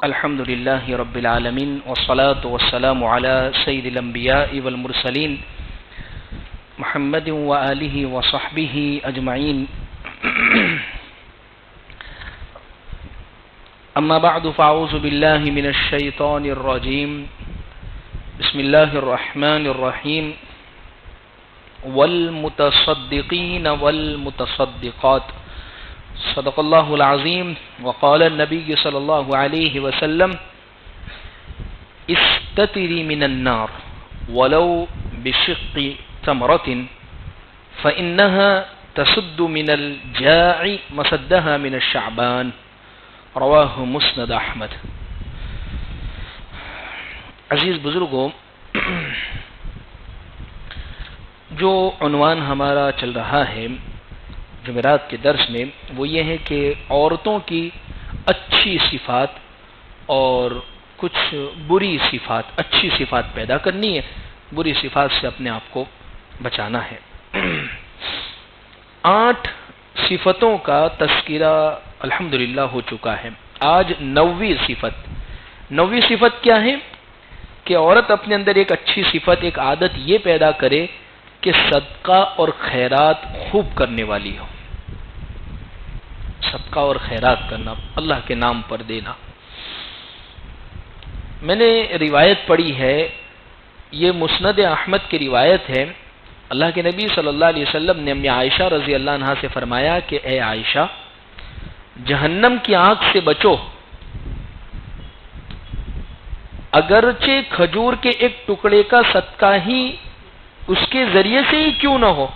الحمد لله رب العالمين والصلاة والسلام على سيد الأنبياء والمرسلين محمد وآله وصحبه أجمعين أما بعد فأعوذ بالله من الشيطان الرجيم بسم الله الرحمن الرحيم والمتصدقين والمتصدقات صدق الله العظيم وقال النبي صلى الله عليه وسلم استتري من النار ولو بشق تمرة فإنها تسد من الجاع مسدها من الشعبان رواہ مسند احمد۔ عزیز بزرگوں، جو عنوان ہمارا چل رہا ہے جمعرات کے درس میں وہ یہ ہے کہ عورتوں کی اچھی صفات اور کچھ بری صفات، اچھی صفات پیدا کرنی ہے، بری صفات سے اپنے آپ کو بچانا ہے۔ 8 صفتوں کا تذکرہ الحمدللہ ہو چکا ہے۔ آج 9ویں صفت کیا ہے کہ عورت اپنے اندر ایک اچھی صفت، ایک عادت یہ پیدا کرے کہ صدقہ اور خیرات خوب کرنے والی ہو۔ صدقہ اور خیرات کرنا، اللہ کے نام پر دینا۔ میں نے روایت پڑھی ہے، یہ مسند احمد کی روایت ہے۔ اللہ کے نبی صلی اللہ علیہ وسلم نے امی عائشہ رضی اللہ عنہا سے فرمایا کہ اے عائشہ، جہنم کی آگ سے بچو، اگرچہ کھجور کے ایک ٹکڑے کا صدقہ ہی اس کے ذریعے سے ہی کیوں نہ ہو،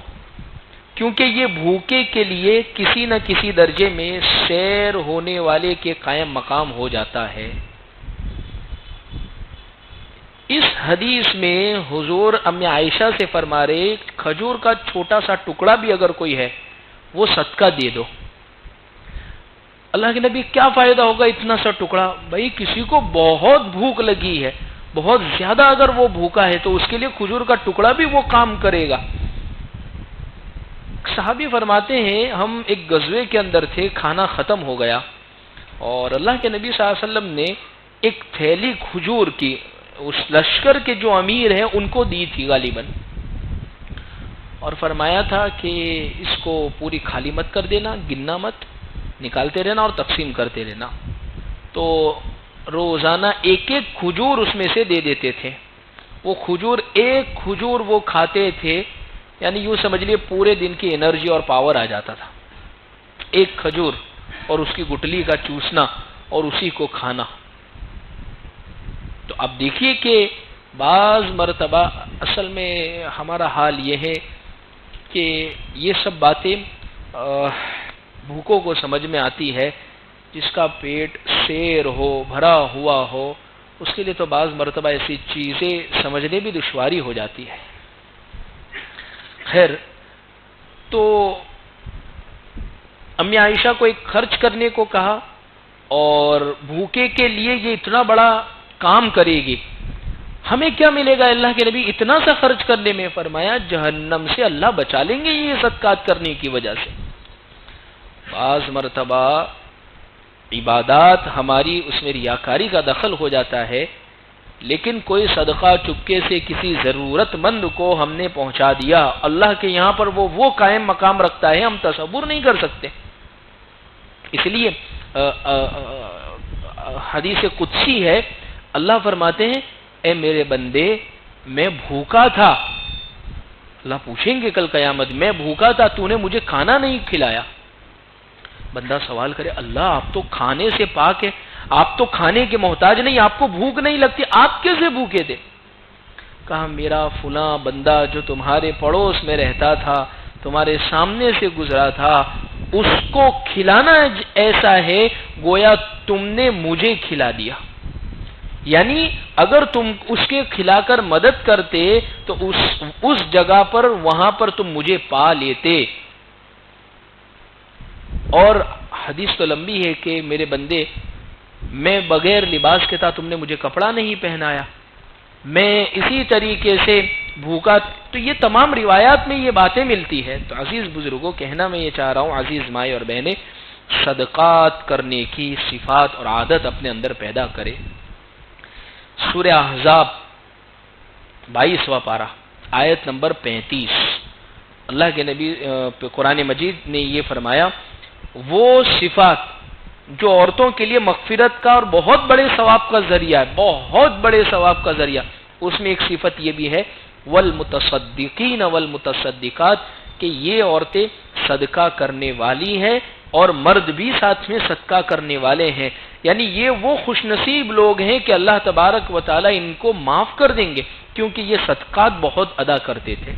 کیونکہ یہ بھوکے کے لیے کسی نہ کسی درجے میں سیر ہونے والے کے قائم مقام ہو جاتا ہے۔ اس حدیث میں حضور امی عائشہ سے فرما رہے کھجور کا چھوٹا سا ٹکڑا بھی اگر کوئی ہے وہ صدقہ دے دو۔ اللہ کے نبی، کیا فائدہ ہوگا اتنا سا ٹکڑا؟ بھائی کسی کو بہت بھوک لگی ہے، بہت زیادہ اگر وہ بھوکا ہے تو اس کے لیے کھجور کا ٹکڑا بھی وہ کام کرے گا۔ صحابی فرماتے ہیں ہم ایک غزوے کے اندر تھے، کھانا ختم ہو گیا اور اللہ کے نبی صلی اللہ علیہ وسلم نے ایک تھیلی کھجور کی اس لشکر کے جو امیر ہیں ان کو دی تھی غالباً، اور فرمایا تھا کہ اس کو پوری خالی مت کر دینا، گننا مت، نکالتے رہنا اور تقسیم کرتے رہنا۔ تو روزانہ ایک ایک کھجور اس میں سے دے دیتے تھے۔ وہ کھجور، ایک کھجور وہ کھاتے تھے، یعنی یوں سمجھ لیے پورے دن کی انرجی اور پاور آ جاتا تھا۔ ایک کھجور اور اس کی گٹلی کا چوسنا اور اسی کو کھانا۔ تو اب دیکھیے کہ بعض مرتبہ اصل میں ہمارا حال یہ ہے کہ یہ سب باتیں بھوکوں کو سمجھ میں آتی ہے، جس کا پیٹ سیر ہو، بھرا ہوا ہو، اس کے لیے تو بعض مرتبہ ایسی چیزیں سمجھنے بھی دشواری ہو جاتی ہے۔ خیر، تو امی عائشہ کو ایک خرچ کرنے کو کہا اور بھوکے کے لیے یہ اتنا بڑا کام کرے گی، ہمیں کیا ملے گا اللہ کے نبی اتنا سا خرچ کرنے میں؟ فرمایا جہنم سے اللہ بچا لیں گے یہ صدقات کرنے کی وجہ سے۔ بعض مرتبہ عبادات ہماری اس میں ریاکاری کا دخل ہو جاتا ہے، لیکن کوئی صدقہ چپکے سے کسی ضرورت مند کو ہم نے پہنچا دیا، اللہ کے یہاں پر وہ قائم مقام رکھتا ہے، ہم تصور نہیں کر سکتے۔ اس لیے حدیث قدسی ہے، اللہ فرماتے ہیں اے میرے بندے، میں بھوکا تھا، اللہ پوچھیں گے کل قیامت، میں بھوکا تھا، تو نے مجھے کھانا نہیں کھلایا۔ بندہ سوال کرے اللہ آپ تو کھانے سے پاک ہے، آپ تو کھانے کے محتاج نہیں، آپ کو بھوک نہیں لگتی، آپ کیسے بھوکے تھے؟ کہا میرا فلاں بندہ جو تمہارے پڑوس میں رہتا تھا، تمہارے سامنے سے گزرا تھا، اس کو کھلانا ایسا ہے گویا تم نے مجھے کھلا دیا۔ یعنی اگر تم اس کے کھلا کر مدد کرتے تو اس جگہ پر، وہاں پر تم مجھے پا لیتے۔ اور حدیث تو لمبی ہے کہ میرے بندے، میں بغیر لباس کے تھا، تم نے مجھے کپڑا نہیں پہنایا، میں اسی طریقے سے بھوکا۔ تو یہ تمام روایات میں یہ باتیں ملتی ہے۔ تو عزیز بزرگوں، کہنا میں یہ چاہ رہا ہوں عزیز مائیں اور بہنیں، صدقات کرنے کی صفات اور عادت اپنے اندر پیدا کرے۔ سورہ احزاب 22واں پارہ آیت نمبر 35، اللہ کے نبی قرآن مجید نے یہ فرمایا، وہ صفات جو عورتوں کے لیے مغفرت کا اور بہت بڑے ثواب کا ذریعہ ہے، بہت بڑے ثواب کا ذریعہ، اس میں ایک صفت یہ بھی ہے والمتصدقین والمتصدقات، کہ یہ عورتیں صدقہ کرنے والی ہیں اور مرد بھی ساتھ میں صدقہ کرنے والے ہیں، یعنی یہ وہ خوش نصیب لوگ ہیں کہ اللہ تبارک و تعالی ان کو معاف کر دیں گے کیونکہ یہ صدقات بہت ادا کرتے تھے۔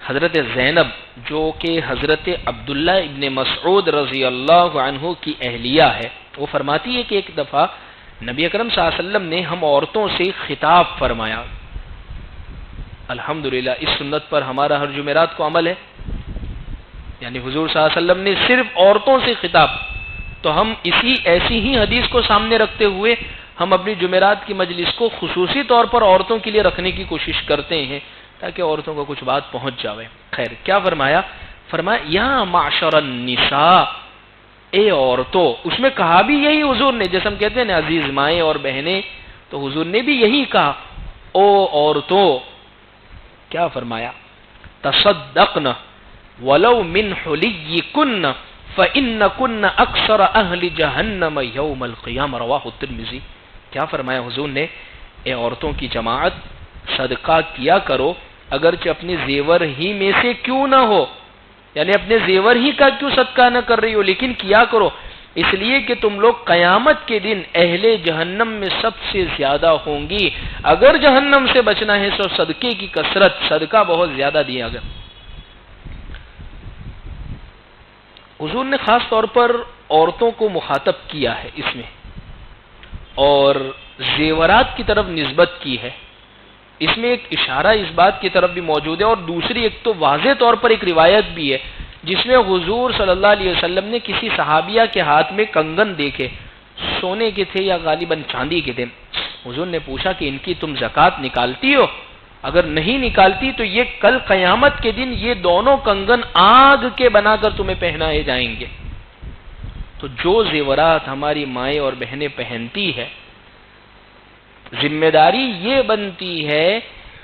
حضرت زینب جو کہ حضرت عبداللہ ابن مسعود رضی اللہ عنہ کی اہلیہ ہے، وہ فرماتی ہے کہ ایک دفعہ نبی اکرم صلی اللہ علیہ وسلم نے ہم عورتوں سے خطاب فرمایا۔ الحمدللہ اس سنت پر ہمارا ہر جمعرات کو عمل ہے، یعنی حضور صلی اللہ علیہ وسلم نے صرف عورتوں سے خطاب، تو ہم ایسی ہی حدیث کو سامنے رکھتے ہوئے ہم اپنی جمعرات کی مجلس کو خصوصی طور پر عورتوں کے لیے رکھنے کی کوشش کرتے ہیں تاکہ عورتوں کو کچھ بات پہنچ جاوے۔ خیر کیا فرمایا؟ فرمایا یا معشر النساء، اے عورتوں۔ اس میں کہا بھی یہی حضور نے، جیسے ہم کہتے ہیں نا عزیز مائیں اور بہنیں، تو حضور نے بھی یہی کہا، او عورتوں۔ کیا فرمایا؟ تصدقن ولو من حلیکن فإنکن اکثر اہل جہنم یوم القیامہ، رواہ الترمذی۔ کیا فرمایا حضور نے؟ اے عورتوں کی جماعت، صدقہ کیا کرو اگرچہ اپنے زیور ہی میں سے کیوں نہ ہو، یعنی اپنے زیور ہی کا کیوں صدقہ نہ کر رہی ہو، لیکن کیا کرو اس لیے کہ تم لوگ قیامت کے دن اہل جہنم میں سب سے زیادہ ہوں گی۔ اگر جہنم سے بچنا ہے تو صدقے کی کثرت، صدقہ بہت زیادہ دیا گیا۔ حضور نے خاص طور پر عورتوں کو مخاطب کیا ہے اس میں، اور زیورات کی طرف نسبت کی ہے۔ اس میں ایک اشارہ اس بات کی طرف بھی موجود ہے، اور دوسری ایک تو واضح طور پر ایک روایت بھی ہے جس میں حضور صلی اللہ علیہ وسلم نے کسی صحابیہ کے ہاتھ میں کنگن دیکھے، سونے کے تھے یا غالباً چاندی کے تھے۔ حضور نے پوچھا کہ ان کی تم زکوٰۃ نکالتی ہو؟ اگر نہیں نکالتی تو یہ کل قیامت کے دن یہ دونوں کنگن آگ کے بنا کر تمہیں پہنائے جائیں گے۔ تو جو زیورات ہماری مائیں اور بہنیں پہنتی ہے، ذمہ داری یہ بنتی ہے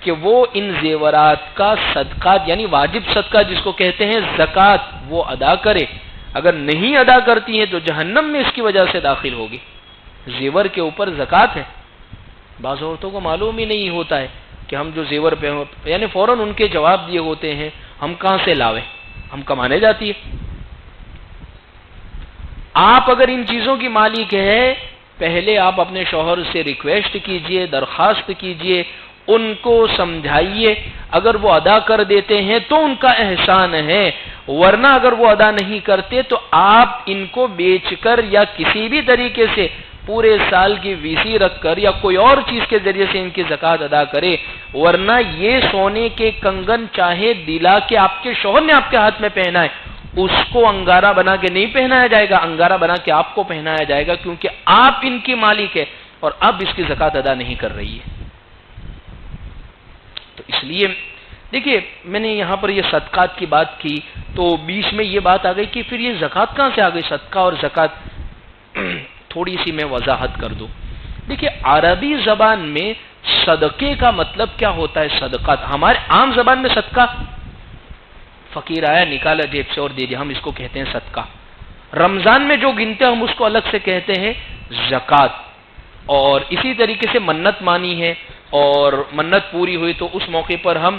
کہ وہ ان زیورات کا صدقہ، یعنی واجب صدقہ جس کو کہتے ہیں زکوٰۃ، وہ ادا کرے۔ اگر نہیں ادا کرتی ہے تو جہنم میں اس کی وجہ سے داخل ہوگی۔ زیور کے اوپر زکوٰۃ ہے۔ بعض عورتوں کو معلوم ہی نہیں ہوتا ہے کہ ہم جو زیور پہ ہوں، یعنی فوراً ان کے جواب دیے ہوتے ہیں ہم کہاں سے لاویں، ہم کمانے جاتی ہے۔ آپ اگر ان چیزوں کی مالک ہے، پہلے آپ اپنے شوہر سے ریکویسٹ کیجئے، درخواست کیجئے، ان کو سمجھائیے، اگر وہ ادا کر دیتے ہیں تو ان کا احسان ہے، ورنہ اگر وہ ادا نہیں کرتے تو آپ ان کو بیچ کر یا کسی بھی طریقے سے پورے سال کی ویسی رکھ کر یا کوئی اور چیز کے ذریعے سے ان کی زکوٰۃ ادا کرے، ورنہ یہ سونے کے کنگن چاہے دلا کے آپ کے شوہر نے آپ کے ہاتھ میں پہنا ہے، اس کو انگارہ بنا کے نہیں پہنایا جائے گا، انگارہ بنا کے آپ کو پہنایا جائے گا، کیونکہ آپ ان کی مالک ہے اور اب اس کی زکوٰۃ ادا نہیں کر رہی ہے۔ تو اس لیے دیکھیے میں نے یہاں پر یہ صدقات کی بات کی تو بیچ میں یہ بات آ گئی کہ پھر یہ زکوٰۃ کہاں سے آ گئی، صدقہ اور زکوٰۃ۔ تھوڑی سی میں وضاحت کر دوں۔ دیکھیے عربی زبان میں صدقے کا مطلب کیا ہوتا ہے؟ صدقات ہمارے عام زبان میں صدقہ، فقیر آیا نکالا جیب سے اور دے دیا، ہم اس کو کہتے ہیں صدقہ۔ رمضان میں جو گنتے ہم اس کو الگ سے کہتے ہیں زکوٰۃ۔ اور اسی طریقے سے منت مانی ہے اور منت پوری ہوئی تو اس موقع پر ہم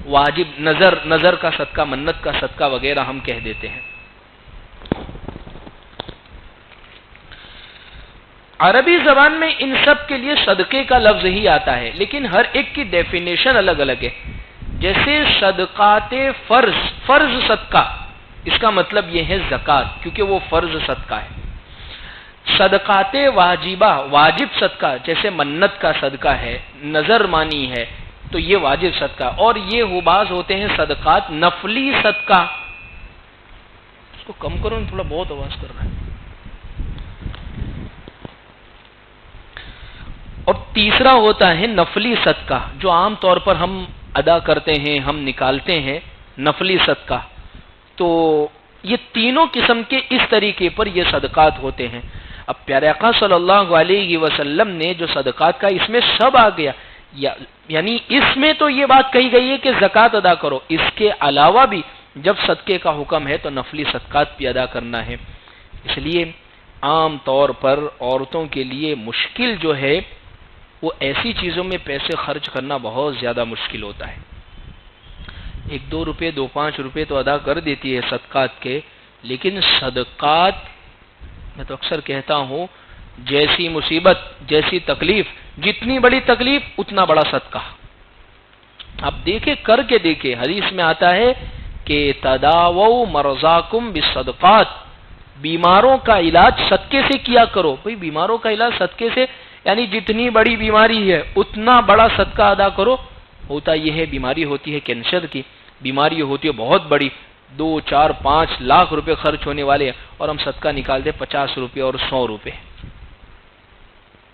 واجب نظر کا صدقہ، منت کا صدقہ وغیرہ ہم کہہ دیتے ہیں۔ عربی زبان میں ان سب کے لیے صدقے کا لفظ ہی آتا ہے، لیکن ہر ایک کی ڈیفینیشن الگ الگ ہے۔ جیسے صدقات فرض صدقہ، اس کا مطلب یہ ہے زکوٰۃ، کیونکہ وہ فرض صدقہ ہے۔ صدقات واجبہ، واجب صدقہ جیسے منت کا صدقہ ہے، نظر مانی ہے، تو یہ واجب صدقہ۔ اور یہ بعض ہوتے ہیں صدقات نفلی صدقہ۔ اس کو کم کرو، تھوڑا بہت آواز کر رہا ہے۔ اور تیسرا ہوتا ہے نفلی صدقہ، جو عام طور پر ہم ادا کرتے ہیں، ہم نکالتے ہیں، نفلی صدقہ۔ تو یہ تینوں قسم کے اس طریقے پر یہ صدقات ہوتے ہیں۔ اب پیارے آقا صلی اللہ علیہ وسلم نے جو صدقات کا اس میں سب آ گیا، یعنی اس میں تو یہ بات کہی گئی ہے کہ زکوٰۃ ادا کرو، اس کے علاوہ بھی جب صدقے کا حکم ہے تو نفلی صدقات بھی ادا کرنا ہے۔ اس لیے عام طور پر عورتوں کے لیے مشکل جو ہے وہ ایسی چیزوں میں پیسے خرچ کرنا بہت زیادہ مشکل ہوتا ہے۔ 1-2 روپے 2-5 روپے تو ادا کر دیتی ہے صدقات کے، لیکن صدقات میں تو اکثر کہتا ہوں جیسی مصیبت جیسی تکلیف، جتنی بڑی تکلیف اتنا بڑا صدقہ۔ اب دیکھیں کر کے دیکھیں، حدیث میں آتا ہے کہ تداووا مرضاکم بالصدقات، بیماروں کا علاج صدقے سے کیا کرو۔ بھئی بیماروں کا علاج صدقے سے یعنی جتنی بڑی بیماری ہے اتنا بڑا صدقہ ادا کرو۔ ہوتا یہ ہے بیماری ہوتی ہے کینسر کی، بیماری ہوتی ہے بہت بڑی، 2-4-5 لاکھ روپے خرچ ہونے والے ہیں اور ہم صدقہ نکالتے 50 روپے اور 100 روپے۔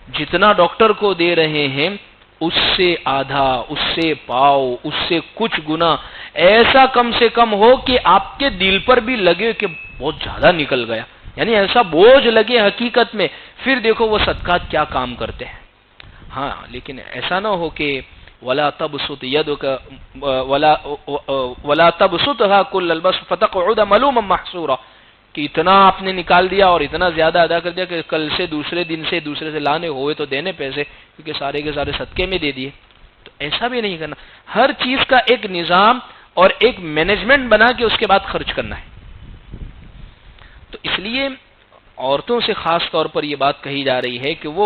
جتنا ڈاکٹر کو دے رہے ہیں اس سے آدھا، اس سے پاؤ، اس سے کچھ گنا ایسا کم سے کم ہو کہ آپ کے دل پر بھی لگے کہ بہت زیادہ نکل گیا، یعنی ایسا بوجھ لگے حقیقت میں، پھر دیکھو وہ صدقات کیا کام کرتے ہیں۔ ہاں لیکن ایسا نہ ہو کہ ولا تبسط يدك ولا تبسطها كل البسط فتقعد ملوما محسورا، کہ اتنا آپ نے نکال دیا اور اتنا زیادہ ادا کر دیا کہ کل سے دوسرے دن سے دوسرے سے لانے ہوئے تو دینے پیسے، کیونکہ سارے کے سارے صدقے میں دے دیے۔ تو ایسا بھی نہیں کرنا، ہر چیز کا ایک نظام اور ایک مینجمنٹ بنا کے اس کے بعد خرچ کرنا ہے۔ تو اس لیے عورتوں سے خاص طور پر یہ بات کہی جا رہی ہے کہ وہ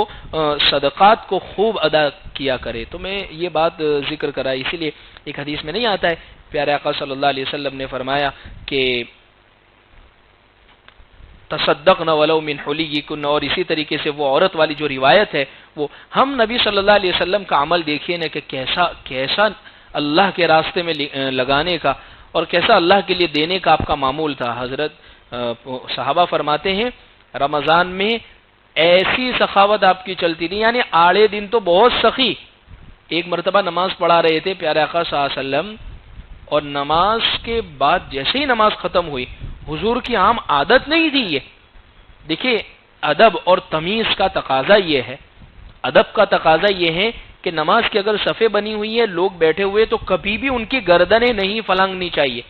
صدقات کو خوب ادا کیا کرے۔ تو میں یہ بات ذکر کرائی اسی لیے، ایک حدیث میں نہیں آتا ہے، پیارے آقا صلی اللہ علیہ وسلم نے فرمایا کہ تصدقن ولو من حلیکن، اور اسی طریقے سے وہ عورت والی جو روایت ہے وہ ہم نبی صلی اللہ علیہ وسلم کا عمل دیکھیے نا کہ کیسا اللہ کے راستے میں لگانے کا اور کیسا اللہ کے لیے دینے کا آپ کا معمول تھا۔ حضرت صحابہ فرماتے ہیں رمضان میں ایسی سخاوت آپ کی چلتی تھی، یعنی آڑے دن تو بہت سخی۔ ایک مرتبہ نماز پڑھا رہے تھے پیارے آقا صلی اللہ علیہ وسلم، اور نماز کے بعد جیسے ہی نماز ختم ہوئی، حضور کی عام عادت نہیں تھی یہ، دیکھیے ادب اور تمیز کا تقاضا یہ ہے، ادب کا تقاضا یہ ہے کہ نماز کی اگر صفیں بنی ہوئی ہے، لوگ بیٹھے ہوئے، تو کبھی بھی ان کی گردنیں نہیں پھلانگنی چاہیے،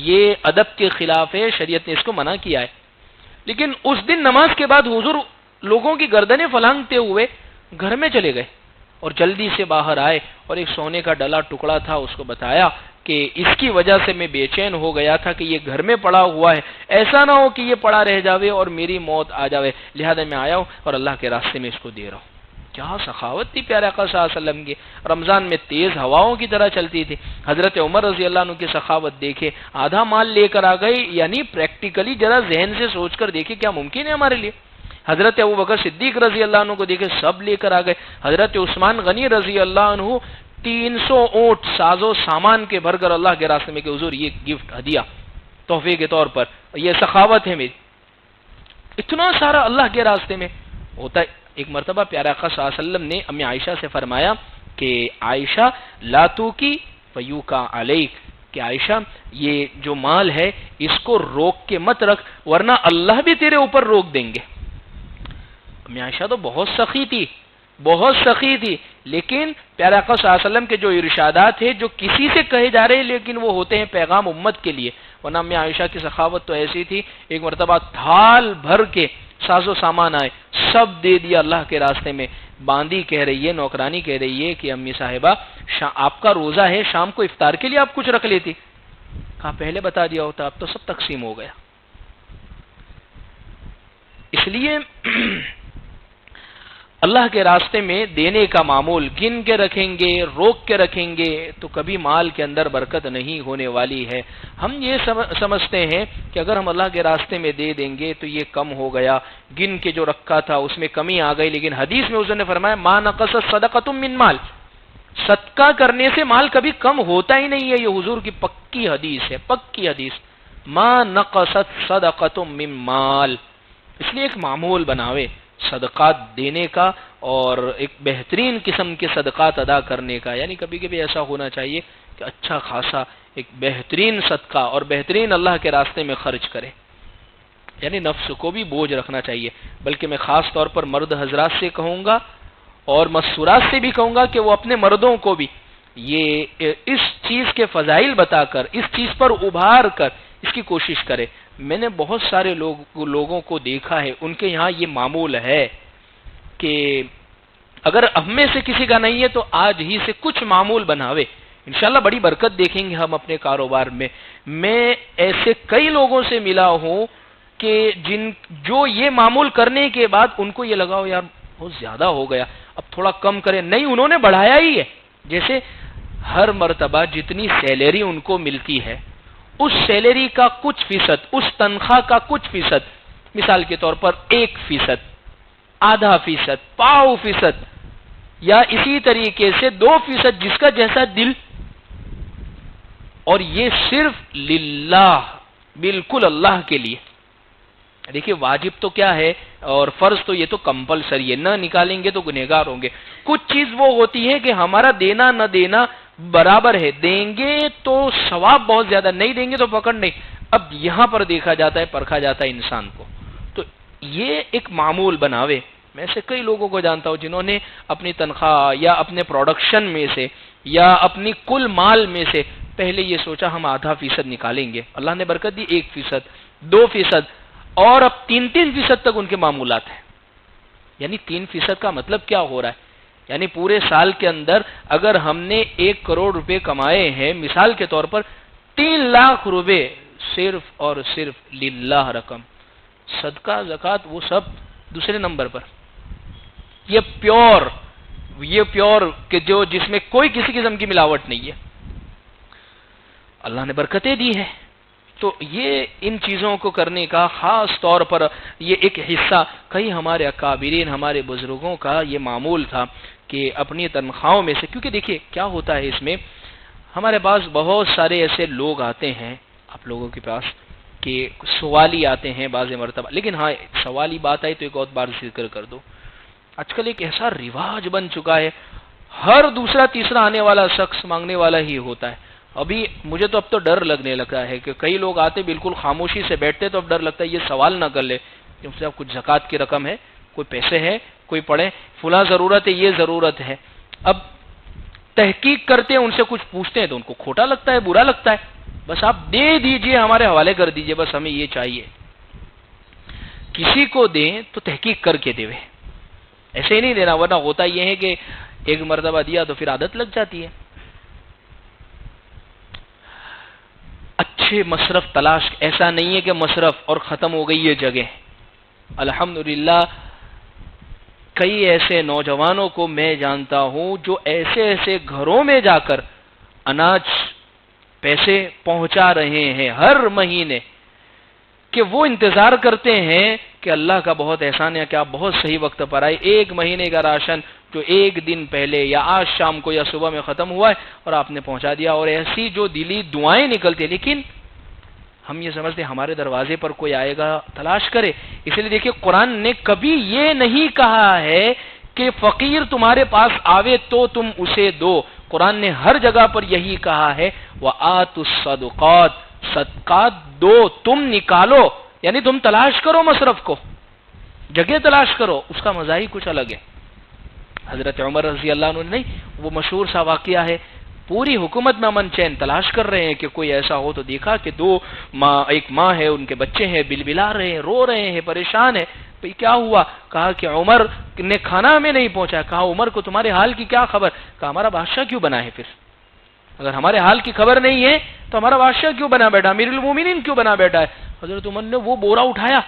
یہ ادب کے خلاف ہے، شریعت نے اس کو منع کیا ہے۔ لیکن اس دن نماز کے بعد حضور لوگوں کی گردنیں پھلانگتے ہوئے گھر میں چلے گئے اور جلدی سے باہر آئے اور ایک سونے کا ڈلا ٹکڑا تھا، اس کو بتایا کہ اس کی وجہ سے میں بے چین ہو گیا تھا کہ یہ گھر میں پڑا ہوا ہے، ایسا نہ ہو کہ یہ پڑا رہ جاوے اور میری موت آ جاوے، لہذا میں آیا ہوں اور اللہ کے راستے میں اس کو دے رہا ہوں۔ کیا سخاوت تھی پیارے آقا صلی اللہ علیہ وسلم کی۔ رمضان میں تیز ہواؤں کی طرح چلتی تھی۔ حضرت عمر رضی اللہ عنہ کی سخاوت دیکھے، آدھا مال لے کر آ گئی، یعنی پریکٹیکلی ذرا ذہن سے سوچ کر دیکھے کیا ممکن ہے ہمارے لیے۔ حضرت ابوبکر صدیق رضی اللہ عنہ کو دیکھے، سب لے کر آ گئے۔ حضرت عثمان غنی رضی اللہ عنہ 300 اونٹ ساز و سامان کے بھر کر اللہ کے راستے میں کہ حضور یہ گفٹ ہدیہ تحفے کے طور پر، یہ سخاوت ہے میری۔ اتنا سارا اللہ کے راستے میں ہوتا ہے۔ ایک مرتبہ پیارے آقا صلی اللہ علیہ وسلم نے امی عائشہ سے فرمایا کہ عائشہ لا توکی فیوکا علیک، کہ عائشہ یہ جو مال ہے اس کو روک کے مت رکھ ورنہ اللہ بھی تیرے اوپر روک دیں گے۔ امی عائشہ تو بہت سخی تھی، بہت سخی تھی، لیکن پیارے آقا صلی اللہ علیہ وسلم کے جو ارشادات ہیں جو کسی سے کہے جا رہے ہیں لیکن وہ ہوتے ہیں پیغام امت کے لیے، ورنہ امی عائشہ کی سخاوت تو ایسی تھی، ایک مرتبہ تھال بھر کے ساز و سامان آئے، سب دے دیا اللہ کے راستے میں۔ باندی کہہ رہی ہے، نوکرانی کہہ رہی ہے کہ امی صاحبہ آپ کا روزہ ہے، شام کو افطار کے لیے آپ کچھ رکھ لیتی، کہا پہلے بتا دیا ہوتا، اب تو سب تقسیم ہو گیا۔ اس لیے اللہ کے راستے میں دینے کا معمول گن کے رکھیں گے، روک کے رکھیں گے تو کبھی مال کے اندر برکت نہیں ہونے والی ہے۔ ہم یہ سمجھتے ہیں کہ اگر ہم اللہ کے راستے میں دے دیں گے تو یہ کم ہو گیا، گن کے جو رکھا تھا اس میں کمی آ گئی، لیکن حدیث میں حضور نے فرمایا ما نقصت صدقۃ من مال، صدقہ کرنے سے مال کبھی کم ہوتا ہی نہیں ہے، یہ حضور کی پکی حدیث ہے، پکی حدیث، ما نقصت صدقۃ من مال۔ اس لیے ایک معمول بناوے صدقات دینے کا اور ایک بہترین قسم کے صدقات ادا کرنے کا، یعنی کبھی کبھی ایسا ہونا چاہیے کہ اچھا خاصا ایک بہترین صدقہ اور بہترین اللہ کے راستے میں خرچ کرے، یعنی نفس کو بھی بوجھ رکھنا چاہیے۔ بلکہ میں خاص طور پر مرد حضرات سے کہوں گا اور مستورات سے بھی کہوں گا کہ وہ اپنے مردوں کو بھی یہ اس چیز کے فضائل بتا کر، اس چیز پر ابھار کر اس کی کوشش کرے۔ میں نے بہت سارے لوگوں کو دیکھا ہے، ان کے یہاں یہ معمول ہے کہ اگر ہم میں سے کسی کا نہیں ہے تو آج ہی سے کچھ معمول بناوے، انشاءاللہ بڑی برکت دیکھیں گے ہم اپنے کاروبار میں۔ میں ایسے کئی لوگوں سے ملا ہوں کہ جو یہ معمول کرنے کے بعد ان کو یہ لگا ہو یار بہت زیادہ ہو گیا، اب تھوڑا کم کریں، نہیں انہوں نے بڑھایا ہی ہے۔ جیسے ہر مرتبہ جتنی سیلری ان کو ملتی ہے اس سیلری کا کچھ فیصد، اس تنخواہ کا کچھ فیصد، مثال کے طور پر 1%، آدھا فیصد، پاؤ فیصد، یا اسی طریقے سے 2% جس کا جیسا دل، اور یہ صرف للہ، بالکل اللہ کے لیے۔ دیکھیے واجب تو کیا ہے اور فرض تو یہ تو کمپلسری ہے، نہ نکالیں گے تو گنہگار ہوں گے۔ کچھ چیز وہ ہوتی ہے کہ ہمارا دینا نہ دینا برابر ہے، دیں گے تو ثواب بہت زیادہ، نہیں دیں گے تو پکڑ نہیں۔ اب یہاں پر دیکھا جاتا ہے، پرکھا جاتا ہے انسان کو، تو یہ ایک معمول بناوے۔ میں سے کئی لوگوں کو جانتا ہوں جنہوں نے اپنی تنخواہ یا اپنے پروڈکشن میں سے یا اپنی کل مال میں سے پہلے یہ سوچا ہم آدھا فیصد نکالیں گے، اللہ نے برکت دی، 1%، 2%، اور اب 3% تک ان کے معمولات ہیں۔ یعنی 3% کا مطلب کیا ہو رہا ہے؟ یعنی پورے سال کے اندر اگر ہم نے 1 کروڑ روپے کمائے ہیں، مثال کے طور پر 3 لاکھ روپے صرف اور صرف للہ رقم، صدقہ زکوٰۃ وہ سب دوسرے نمبر پر، یہ پیور کہ جس میں کوئی کسی قسم کی ملاوٹ نہیں ہے، اللہ نے برکتیں دی ہیں۔ تو یہ ان چیزوں کو کرنے کا خاص طور پر یہ ایک حصہ کئی ہمارے اکابرین، ہمارے بزرگوں کا یہ معمول تھا کہ اپنی تنخواہوں میں سے، کیونکہ دیکھیے کیا ہوتا ہے اس میں، ہمارے پاس بہت سارے ایسے لوگ آتے ہیں آپ لوگوں کے پاس کہ سوالی آتے ہیں بعض مرتبہ، لیکن ہاں سوالی بات آئی تو ایک اور بار ذکر کر دو، آج کل ایک ایسا رواج بن چکا ہے، ہر دوسرا تیسرا آنے والا شخص مانگنے والا ہی ہوتا ہے۔ ابھی مجھے تو اب تو ڈر لگنے لگا ہے کہ کئی لوگ آتے بالکل خاموشی سے بیٹھتے تو اب ڈر لگتا ہے یہ سوال نہ کر لے کہ مجھ سے کچھ زکوٰۃ کی رقم ہے، کوئی پیسے ہے، کوئی پڑھے، فلاں ضرورت ہے، یہ ضرورت ہے۔ اب تحقیق کرتے ہیں، ان سے کچھ پوچھتے ہیں تو ان کو کھوٹا لگتا ہے، برا لگتا ہے، بس آپ دے دیجئے، ہمارے حوالے کر دیجئے، بس ہمیں یہ چاہیے۔ کسی کو دیں تو تحقیق کر کے دے، ایسے ہی نہیں دینا، ورنہ ہوتا یہ ہے کہ ایک مرتبہ دیا تو پھر عادت لگ جاتی ہے۔ اچھے مصرف تلاش، ایسا نہیں ہے کہ مصرف اور ختم ہو گئی یہ جگہ۔ الحمدللہ کئی ایسے نوجوانوں کو میں جانتا ہوں جو ایسے ایسے گھروں میں جا کر اناج پیسے پہنچا رہے ہیں ہر مہینے، کہ وہ انتظار کرتے ہیں کہ اللہ کا بہت احسان ہے کہ آپ بہت صحیح وقت پر آئے، 1 مہینے کا راشن جو 1 دن پہلے یا آج شام کو یا صبح میں ختم ہوا ہے اور آپ نے پہنچا دیا، اور ایسی جو دلی دعائیں نکلتی، لیکن ہم یہ سمجھتے ہیں ہمارے دروازے پر کوئی آئے گا تلاش کرے۔ اس لیے دیکھیے قرآن نے کبھی یہ نہیں کہا ہے کہ فقیر تمہارے پاس آوے تو تم اسے دو، قرآن نے ہر جگہ پر یہی کہا ہے وَآتُوا الصَّدُقَاتِ، صدقات دو، تم نکالو، یعنی تم تلاش کرو مصرف کو، جگہ تلاش کرو، اس کا مزہ ہی کچھ الگ ہے۔ حضرت عمر رضی اللہ عنہ نہیں، وہ مشہور سا واقعہ ہے، پوری حکومت میں امن چین تلاش کر رہے ہیں کہ کوئی ایسا ہو، تو دیکھا کہ ایک ماں ہے، ان کے بچے ہیں، بلبلا رہے ہیں، رو رہے ہیں، پریشان ہے۔ بھئی کیا ہوا؟ کہا کہ عمر نے کھانا ہمیں نہیں پہنچا۔ کہا عمر کو تمہارے حال کی کیا خبر؟ کہا ہمارا بادشاہ کیوں بنا ہے؟ پھر اگر ہمارے حال کی خبر نہیں ہے تو ہمارا بادشاہ کیوں بنا بیٹھا، امیر المومنین کیوں بنا بیٹھا ہے؟ حضرت عمر نے وہ بورا اٹھایا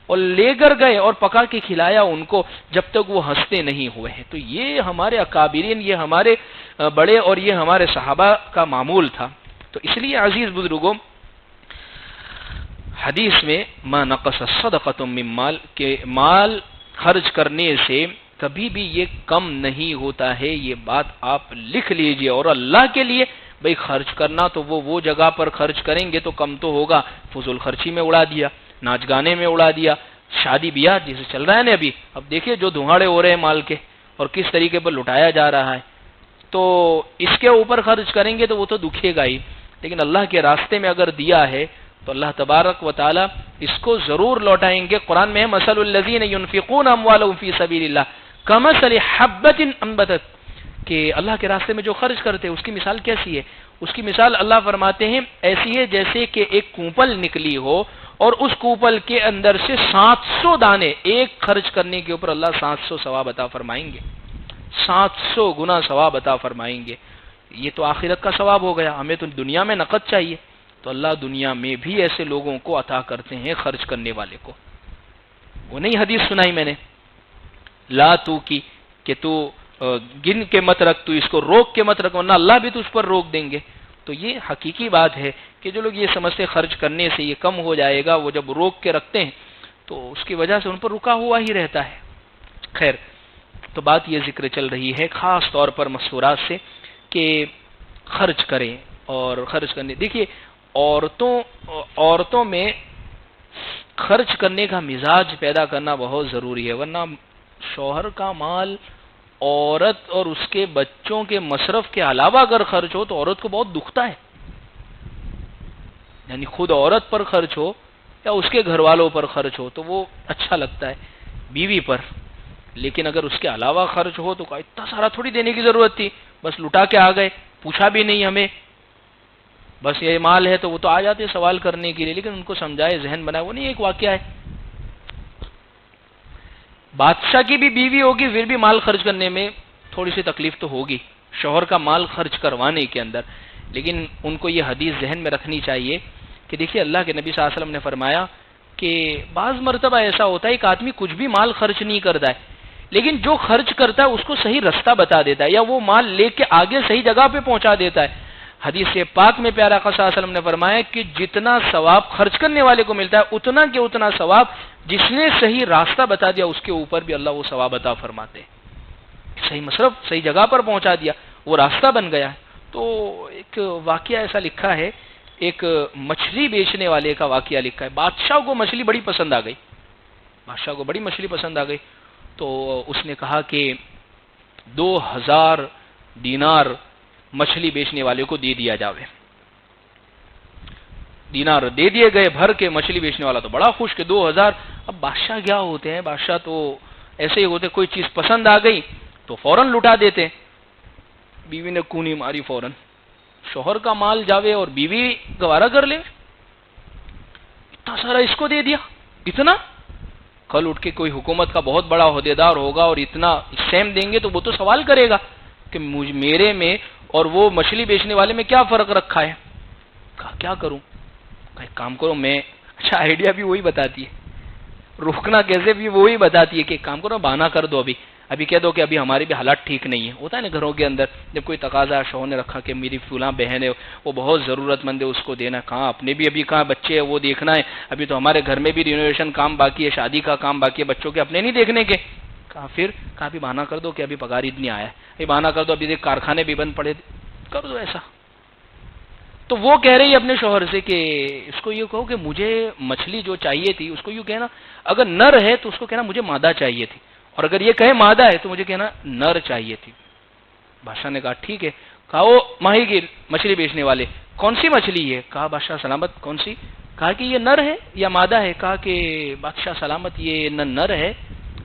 اور لے کر گئے اور پکا کے کھلایا ان کو جب تک وہ ہنستے نہیں ہوئے ہیں۔ تو یہ ہمارے اکابرین، یہ ہمارے بڑے اور یہ ہمارے صحابہ کا معمول تھا۔ تو اس لیے عزیز بزرگوں، حدیث میں ما نقص صدقۃ من مال، کہ مال خرچ کرنے سے کبھی بھی یہ کم نہیں ہوتا ہے، یہ بات آپ لکھ لیجئے۔ اور اللہ کے لیے بھئی خرچ کرنا تو وہ جگہ پر خرچ کریں گے تو کم تو ہوگا، فضول خرچی میں اڑا دیا، ناچ گانے میں اڑا دیا، شادی بیاہ جسے چل رہا ہے نا ابھی، اب دیکھیے جو دھواڑے ہو رہے ہیں مال کے، اور کس طریقے پر لٹایا جا رہا ہے، تو اس کے اوپر خرچ کریں گے تو وہ تو دکھے گا ہی، لیکن اللہ کے راستے میں اگر دیا ہے تو اللہ تبارک و تعالی اس کو ضرور لوٹائیں گے۔ قرآن میں ہے مثل الذین ينفقون اموالهم فی سبیل اللہ کمثل حبۃ انبتت، کہ اللہ کے راستے میں جو خرچ کرتے ہیں اس کی مثال کیسی ہے؟ اس کی مثال اللہ فرماتے ہیں ایسی ہے جیسے کہ ایک کوپل نکلی ہو اور اس کوپل کے اندر سے 700 دانے، ایک خرچ کرنے کے اوپر اللہ 700 ثواب عطا فرمائیں گے، 700 گنا ثواب عطا فرمائیں گے۔ یہ تو آخرت کا ثواب ہو گیا، ہمیں تو دنیا میں نقد چاہیے، تو اللہ دنیا میں بھی ایسے لوگوں کو عطا کرتے ہیں خرچ کرنے والے کو۔ وہ نہیں حدیث سنائی میں نے لا تو کی کہ تو گن کے مت رکھ، تو اس کو روک کے مت رکھ ورنہ اللہ بھی تو اس پر روک دیں گے۔ تو یہ حقیقی بات ہے کہ جو لوگ یہ سمجھتے خرچ کرنے سے یہ کم ہو جائے گا، وہ جب روک کے رکھتے ہیں تو اس کی وجہ سے ان پر رکا ہوا ہی رہتا ہے۔ خیر، تو بات یہ ذکر چل رہی ہے خاص طور پر مسحورات سے کہ خرچ کریں، اور خرچ کرنے دیکھیے عورتوں میں خرچ کرنے کا مزاج پیدا کرنا بہت ضروری ہے، ورنہ شوہر کا مال عورت اور اس کے بچوں کے مصرف کے علاوہ اگر خرچ ہو تو عورت کو بہت دکھتا ہے، یعنی خود عورت پر خرچ ہو یا اس کے گھر والوں پر خرچ ہو تو وہ اچھا لگتا ہے بیوی پر، لیکن اگر اس کے علاوہ خرچ ہو تو اتنا سارا تھوڑی دینے کی ضرورت تھی، بس لٹا کے آ گئے، پوچھا بھی نہیں ہمیں، بس یہ مال ہے تو وہ تو آ جاتے سوال کرنے کے لیے، لیکن ان کو سمجھائے، ذہن بنائے، وہ نہیں ایک واقعہ ہے۔ بادشاہ کی بھی بیوی ہوگی پھر بھی مال خرچ کرنے میں تھوڑی سی تکلیف تو ہوگی، شوہر کا مال خرچ کروانے کے اندر، لیکن ان کو یہ حدیث ذہن میں رکھنی چاہیے کہ دیکھیے اللہ کے نبی صلی اللہ علیہ وسلم نے فرمایا کہ بعض مرتبہ ایسا ہوتا ہے ایک آدمی کچھ بھی مال خرچ نہیں کرتا ہے، لیکن جو خرچ کرتا ہے اس کو صحیح رستہ بتا دیتا ہے، یا وہ مال لے کے آگے صحیح جگہ پہ پہنچا دیتا ہے۔ حدیث پاک میں پیارا آقا صلی اللہ علیہ وسلم نے فرمایا کہ جتنا ثواب خرچ کرنے والے کو ملتا ہے اتنا کہ اتنا ثواب جس نے صحیح راستہ بتا دیا اس کے اوپر بھی اللہ وہ ثواب عطا فرماتے ہیں، صحیح مصرف صحیح جگہ پر پہنچا دیا، وہ راستہ بن گیا۔ تو ایک واقعہ ایسا لکھا ہے، ایک مچھلی بیچنے والے کا واقعہ لکھا ہے، بادشاہ کو مچھلی بڑی پسند آ گئی، بادشاہ کو بڑی مچھلی پسند آ گئی، تو اس نے کہا کہ 2000 دینار مچھلی بیچنے والے کو دے دیا جاوے۔ دینار دے دیے گئے بھر کے، مچھلی بیچنے والا تو بڑا خوش کہ 2000۔ اب بادشاہ کیا ہوتے ہیں، بادشاہ تو ایسے ہی ہوتے، کوئی چیز پسند آ گئی تو فوراً لٹا دیتے۔ بیوی نے کونی ماری فوراً، شوہر کا مال جاوے اور بیوی گوارا کر لے، اتنا سارا اس کو دے دیا، اتنا۔ کل اٹھ کے کوئی حکومت کا بہت بڑا عہدیدار ہوگا اور اتنا سیم دیں گے تو وہ تو سوال کرے گا کہ میرے میں اور وہ مچھلی بیچنے والے میں کیا فرق رکھا ہے۔ کہا کیا کروں، ایک کام کرو، میں اچھا آئیڈیا بھی وہی بتاتی ہے، روکنا کیسے بھی وہی بتاتی ہے کہ ایک کام کرو بہانہ کر دو، ابھی کہہ دو کہ ابھی ہمارے بھی حالات ٹھیک نہیں ہے، ہوتا ہے نا گھروں کے اندر، جب کوئی تقاضا شوہر نے رکھا کہ میری فلاں بہن ہے وہ بہت ضرورت مند ہے، اس کو دینا، کہاں اپنے بھی ابھی کہاں بچے ہیں وہ دیکھنا ہے، ابھی تو ہمارے گھر میں بھی رینوویشن کام باقی ہے، شادی کا کام باقی ہے، بچوں کے اپنے نہیں دیکھنے کے۔ کہا پھر کہا بھی بہانہ کر دو کہ ابھی پگار عید نہیں آیا ہے، ابھی بہانہ کر دو، ابھی دیکھ کارخانے بھی بند پڑے، کر دو ایسا۔ تو وہ کہہ رہی ہے اپنے شوہر سے کہ اس کو یہ کہو کہ مجھے مچھلی جو چاہیے تھی اس کو یوں کہنا، اگر نر ہے تو اس کو کہنا مجھے مادہ چاہیے تھی، اور اگر یہ کہے مادہ ہے تو مجھے کہنا نر چاہیے تھی۔ بادشاہ نے کہا ٹھیک ہے۔ کہا وہ ماہی گیر مچھلی بیچنے والے کون سی مچھلی ہے؟ کہا بادشاہ سلامت کون سی؟ کہا کہ یہ نر ہے یا مادہ ہے؟ کہا کہ بادشاہ سلامت یہ نہ نر ہے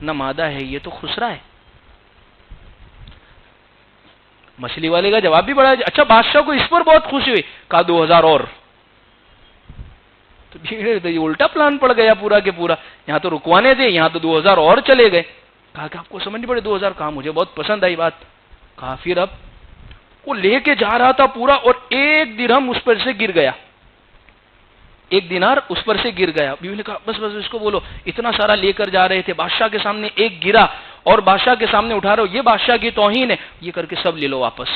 نہ مادہ ہے، یہ تو خسرا ہے۔ مچھلی والے کا جواب بھی بڑا اچھا، بادشاہ کو اس پر بہت خوشی ہوئی، کہا 2000 اور۔ تو یہ الٹا پلان پڑ گیا پورا کے پورا، یہاں تو رکوانے تھے، یہاں تو 2000 اور چلے گئے۔ کہا کہ آپ کو سمجھ نہیں پڑے 2000؟ کہا مجھے بہت پسند آئی بات۔ کہا پھر اب وہ لے کے جا رہا تھا پورا، اور 1 درہم اس پر سے گر گیا، 1 دینار اس پر سے گر گیا۔ بیوی نے کہا بس بس اس کو بولو، اتنا سارا لے کر جا رہے تھے، بادشاہ کے سامنے ایک گرا اور بادشاہ کے سامنے اٹھا رہے ہو، یہ بادشاہ کی توہین ہے، یہ کر کے سب لے لو واپس۔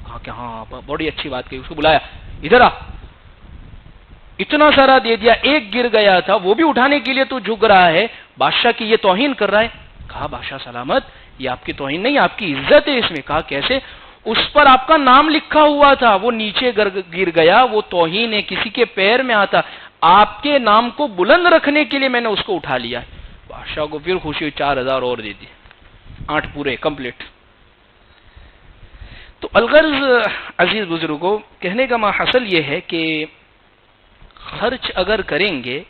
کہا کہ ہاں بڑی اچھی بات کہی۔ اس کو بلایا، ادھر آ، اتنا سارا دے دیا، ایک گر گیا تھا وہ بھی اٹھانے کے لیے تو جھک رہا ہے، بادشاہ کی یہ توہین کر رہا ہے۔ کہا بادشاہ سلامت یہ آپ کی توہین نہیں، آپ کی عزت ہے اس میں۔ کہا کیسے؟ اس پر آپ کا نام لکھا ہوا تھا، وہ نیچے گر گیا، وہ توہین ہے، کسی کے پیر میں آتا، آپ کے نام کو بلند رکھنے کے لیے میں نے اس کو اٹھا لیا۔ بادشاہ کو پھر خوشی ہوئی، 4000 اور دے دی۔ 8 پورے کمپلیٹ. تو الغرض عزیز بزرگوں، کہنے کا ماحصل یہ ہے کہ خرچ اگر کریں گے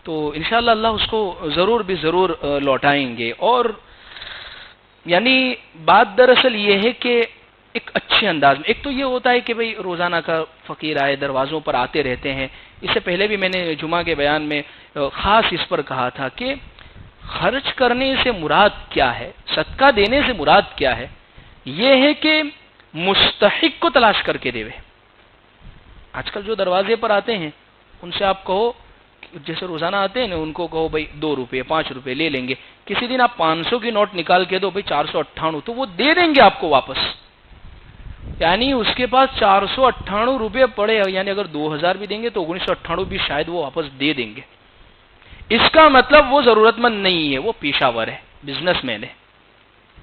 تو انشاءاللہ اللہ اس کو ضرور بھی ضرور لوٹائیں گے. اور یعنی بات دراصل یہ ہے کہ ایک اچھے انداز میں، ایک تو یہ ہوتا ہے کہ بھئی روزانہ کا فقیر آئے دروازوں پر آتے رہتے ہیں. اس سے پہلے بھی میں نے جمعہ کے بیان میں خاص اس پر کہا تھا کہ خرچ کرنے سے مراد کیا ہے، صدقہ دینے سے مراد کیا ہے. یہ ہے کہ مستحق کو تلاش کر کے دے. آج کل جو دروازے پر آتے ہیں ان سے آپ کہو، جیسے روزانہ آتے ہیں نا، ان کو کہو بھائی 2 روپے 5 روپے لے لیں گے. کسی دن آپ 500 کی نوٹ نکال کے دو بھائی 498، تو وہ دے دیں گے آپ کو واپس. یعنی اس کے پاس 498 روپے پڑے، یعنی اگر 2000 بھی دیں گے تو 1998 بھی شاید وہ واپس دے دیں گے. اس کا مطلب وہ ضرورت مند نہیں ہے، وہ پیشہ ور ہے، بزنس مین ہے،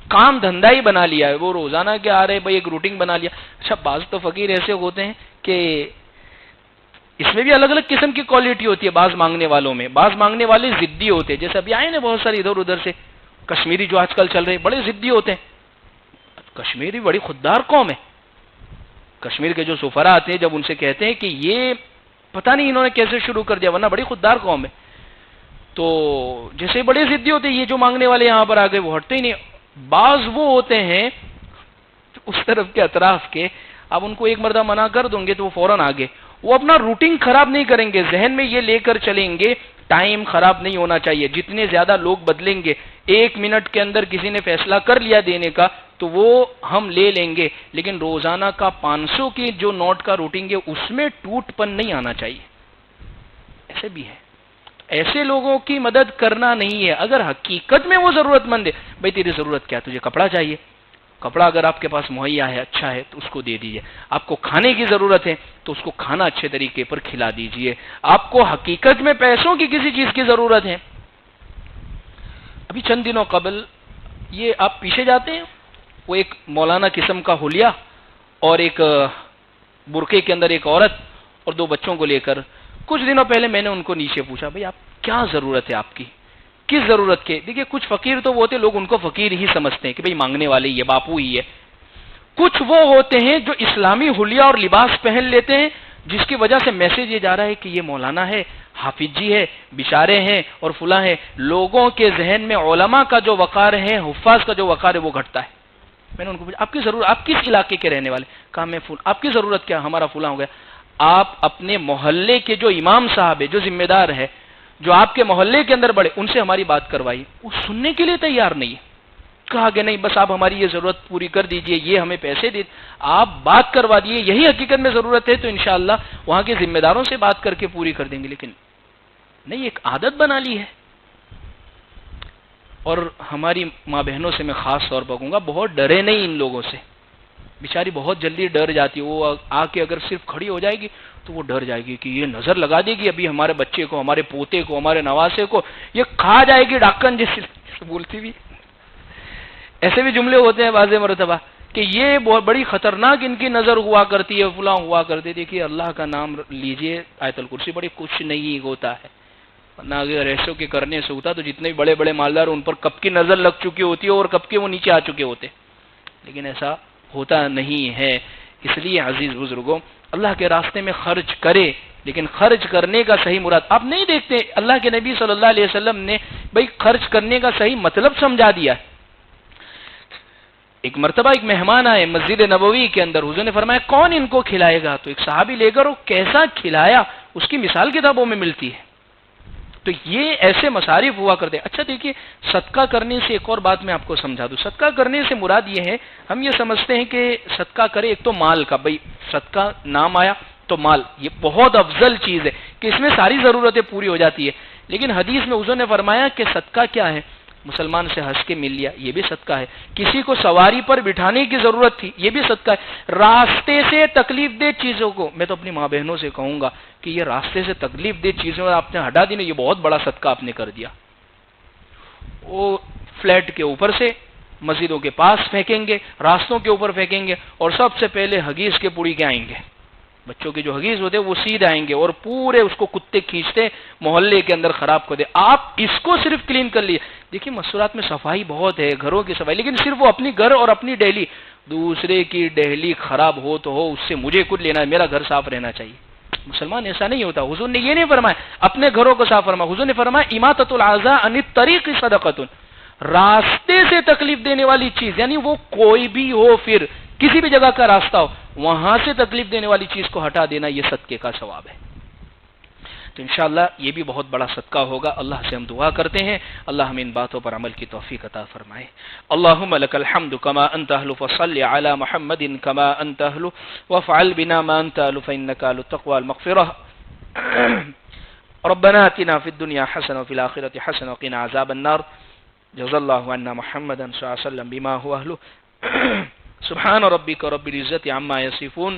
کام دھندا ہی بنا لیا ہے. وہ روزانہ کے آ رہے بھائی ایک روٹین بنا لیا. اچھا بعض تو فقیر ایسے ہوتے ہیں کہ اس میں بھی الگ الگ قسم کی کوالٹی ہوتی ہے. بعض مانگنے والوں میں، بعض مانگنے والے ضدی ہوتے ہیں، جیسے ابھی آئے نا بہت سارے ادھر ادھر سے کشمیری جو آج کل چل رہے ہیں، بڑے ضدی ہوتے ہیں. کشمیری بڑی خوددار قوم ہے. کشمیر کے جو سفرا آتے ہیں، جب ان سے کہتے ہیں کہ یہ پتہ نہیں انہوں نے کیسے شروع کر دیا، ورنہ بڑی خوددار قوم ہے. تو جیسے بڑے ضدی ہوتے ہیں، یہ جو مانگنے والے یہاں پر آ گئے وہ ہٹتے ہی نہیں. بعض وہ ہوتے ہیں اس طرف کے اطراف کے، آپ ان کو ایک مرتبہ منع کر دیں گے تو وہ فوراً آگے. وہ اپنا روٹین خراب نہیں کریں گے، ذہن میں یہ لے کر چلیں گے ٹائم خراب نہیں ہونا چاہیے. جتنے زیادہ لوگ بدلیں گے، 1 منٹ کے اندر کسی نے فیصلہ کر لیا دینے کا تو وہ ہم لے لیں گے. لیکن روزانہ کا 500 کی جو نوٹ کا روٹین ہے اس میں ٹوٹ پن نہیں آنا چاہیے. ایسے بھی ہے، ایسے لوگوں کی مدد کرنا نہیں ہے. اگر حقیقت میں وہ ضرورت مند ہے، بھائی تیری ضرورت کیا، تجھے کپڑا چاہیے، کپڑا اگر آپ کے پاس مہیا ہے، اچھا ہے تو اس کو دے دیجئے. آپ کو کھانے کی ضرورت ہے تو اس کو کھانا اچھے طریقے پر کھلا دیجئے. آپ کو حقیقت میں پیسوں کی کسی چیز کی ضرورت ہے. ابھی چند دنوں قبل یہ آپ پیچھے جاتے ہیں، وہ ایک مولانا قسم کا حلیہ اور ایک برقعے کے اندر ایک عورت اور 2 بچوں کو لے کر، کچھ دنوں پہلے میں نے ان کو نیچے پوچھا بھئی آپ کیا ضرورت ہے، آپ کی کس ضرورت کے. دیکھیے کچھ فقیر تو وہ ہوتے لوگ ان کو فقیر ہی سمجھتے ہیں کہ بھئی مانگنے والے ہی ہے، باپو ہی ہے. کچھ وہ ہوتے ہیں جو اسلامی حلیہ اور لباس پہن لیتے ہیں، جس کی وجہ سے میسج یہ جا رہا ہے کہ یہ مولانا ہے، حافظ جی ہے، بشارے ہیں اور فلاں ہیں. لوگوں کے ذہن میں علماء کا جو وقار ہے، حفاظ کا جو وقار ہے وہ گھٹتا ہے. میں نے ان کو پوچھا آپ کی ضرورت، آپ کس علاقے کے رہنے والے، کہا میں آپ کی ضرورت کیا، ہمارا فلاں ہو گیا. آپ اپنے محلے کے جو امام صاحب ہے، جو ذمہ دار ہے، جو آپ کے محلے کے اندر بڑے، ان سے ہماری بات کروائیے. وہ سننے کے لیے تیار نہیں ہے. کہا کہ نہیں بس آپ ہماری یہ ضرورت پوری کر دیجئے، یہ ہمیں پیسے دے، آپ بات کروا دیئے، یہی حقیقت میں ضرورت ہے تو انشاءاللہ وہاں کے ذمہ داروں سے بات کر کے پوری کر دیں گے. لیکن نہیں، ایک عادت بنا لی ہے. اور ہماری ماں بہنوں سے میں خاص طور پر کہوں گا، بہت ڈرے نہیں ان لوگوں سے. بیچاری بہت جلدی ڈر جاتی ہے. وہ آ کے اگر صرف کھڑی ہو جائے گی تو وہ ڈر جائے گی کہ یہ نظر لگا دے گی ابھی ہمارے بچے کو، ہمارے پوتے کو، ہمارے نواسے کو، یہ کھا جائے گی ڈاکن جیسے بولتی بھی. ایسے بھی جملے ہوتے ہیں بعض مرتبہ کہ یہ بہت بڑی خطرناک ان کی نظر ہوا کرتی ہے، فلاں ہوا کرتی. دیکھیے اللہ کا نام لیجئے، آیت الکرسی بڑی کچھ نہیں ہوتا ہے. نہ اگر ایسوں کے کرنے سے ہوتا تو جتنے بڑے بڑے مالدار ان پر کب کی نظر لگ چکی ہوتی ہے اور کب کے وہ نیچے آ چکے ہوتے. لیکن ایسا ہوتا نہیں ہے. اس لیے عزیز بزرگوں، اللہ کے راستے میں خرچ کرے، لیکن خرچ کرنے کا صحیح مراد آپ نہیں دیکھتے. اللہ کے نبی صلی اللہ علیہ وسلم نے بھائی خرچ کرنے کا صحیح مطلب سمجھا دیا. ایک مرتبہ ایک مہمان آئے مسجد نبوی کے اندر، حضور نے فرمایا کون ان کو کھلائے گا. تو ایک صحابی لے کر وہ کیسا کھلایا اس کی مثال کتابوں میں ملتی ہے. تو یہ ایسے مصارف ہوا کرتے. اچھا دیکھیے، صدقہ کرنے سے ایک اور بات میں آپ کو سمجھا دوں. صدقہ کرنے سے مراد یہ ہے، ہم یہ سمجھتے ہیں کہ صدقہ کرے ایک تو مال کا، بھائی صدقہ نام آیا تو مال، یہ بہت افضل چیز ہے کہ اس میں ساری ضرورتیں پوری ہو جاتی ہے. لیکن حدیث میں حضور نے فرمایا کہ صدقہ کیا ہے، مسلمان سے ہنس کے مل لیا، یہ بھی صدقہ ہے. کسی کو سواری پر بٹھانے کی ضرورت تھی، یہ بھی صدقہ ہے. راستے سے تکلیف دہ چیزوں کو، میں تو اپنی ماں بہنوں سے کہوں گا کہ یہ راستے سے تکلیف دہ چیزوں آپ نے ہٹا دی نا، یہ بہت بڑا صدقہ آپ نے کر دیا. وہ فلیٹ کے اوپر سے مسجدوں کے پاس پھینکیں گے، راستوں کے اوپر پھینکیں گے اور سب سے پہلے حدیث کے پوڑی کے آئیں گے. بچوں کے جو حگیز ہوتے وہ سیدھ آئیں گے اور پورے اس کو کتے کھینچتے محلے کے اندر خراب کر دے. آپ اس کو صرف کلین کر لیے. دیکھیے مسورات میں صفائی بہت ہے، گھروں کی صفائی، لیکن صرف وہ اپنی گھر اور اپنی دہلی، دوسرے کی دہلی خراب ہو تو ہو، اس سے مجھے کچھ لینا ہے، میرا گھر صاف رہنا چاہیے. مسلمان ایسا نہیں ہوتا. حضور نے یہ نہیں فرمایا اپنے گھروں کو صاف فرما، حضور نے فرمایا اماطۃ الاذى عن الطریق صدقۃ، راستے سے تکلیف دینے والی چیز، یعنی وہ کوئی بھی ہو، پھر کسی بھی جگہ کا راستہ ہو، وہاں سے تکلیف دینے والی چیز کو ہٹا دینا، یہ صدقے کا ثواب ہے. تو انشاءاللہ یہ بھی بہت بڑا صدقہ ہوگا. اللہ سے ہم دعا کرتے ہیں اللہ ہمیں ان باتوں پر عمل کی توفیق عطا فرمائے. اللهم لك الحمد كما انت اهل فصل على محمد كما انت اهل وافعل بنا ما انت اهل فانك اهل التقوى والمغفرة. ربنا آتنا في الدنيا حسنة وفي الآخرة حسنة وقنا عذاب النار. جزا الله عنا محمدا صلى الله عليه وسلم بما هو أهله. سبحان ربك رب العزة عما يصفون